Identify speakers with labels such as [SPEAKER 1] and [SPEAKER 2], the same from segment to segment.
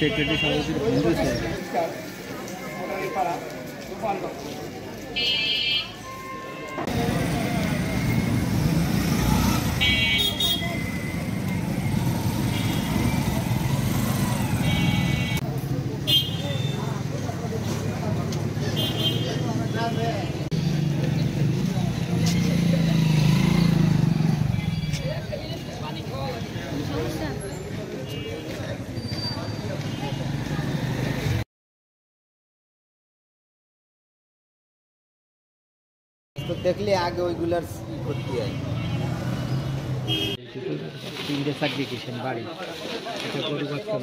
[SPEAKER 1] secretary সভাপতির বন্ধু sir
[SPEAKER 2] तो देखले आगे ওইগুলার করতে হয়
[SPEAKER 1] তিনটে সার্টিফিকেশন বাড়ি এটা গরু বাচ্চা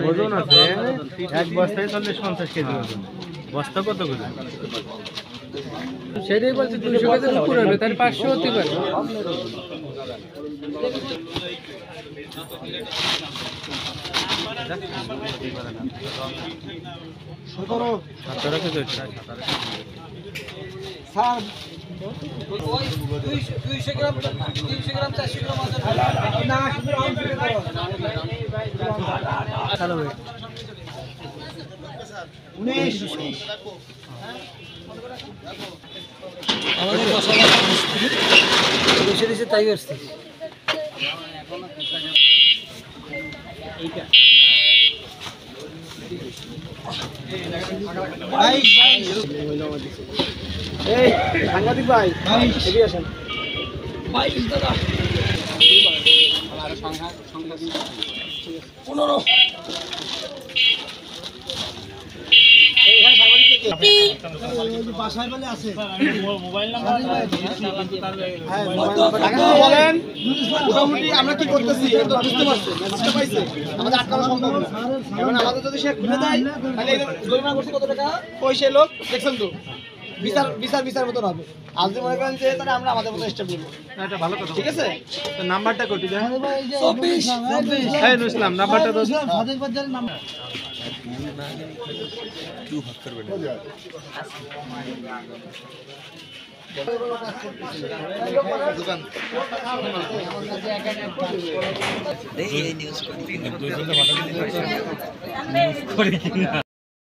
[SPEAKER 1] ওজন আছে এক বস্তায় 40-50 কেজি ওজন বস্তা কত করে সেটাই বলছি 200 কেজির উপর হবে তার 500 হতে পারে স্যার 200 গ্রাম 300 গ্রাম 400 গ্রাম আছে না চলো 19 আমাদের মশলা বেশি বেশি তাই আসছে এইটা ভাই এই সাংবাদিক ভাই এদিকে আসেন ভাই দাদা আর সাংবাদিক 15 বাসায় বলে আছে মোবাইল নাম্বার বলেন মোটামুটি আমরা কি করতেছি এটা বুঝতে পারছেন মেসেজটা পাইছে আমাদের আটকানো সম্ভব না এখন আমাদের যদি সে খুলে দেয় তাহলে জরিমানা করতে কত টাকা পয়সা লোক দেখছেন তো বিচার মতো হবে আজ যদি মনে করেন যে তাহলে আমরা আমাদের মতো স্টেপ নিব এটা ভালো কথা ঠিক আছে তো নাম্বারটা কত দেন 24 হ্যাঁ নুসলাম নাম্বারটা দাও সাদেক বাজারের নাম্বার क्यों भाग कर बैठे दुकान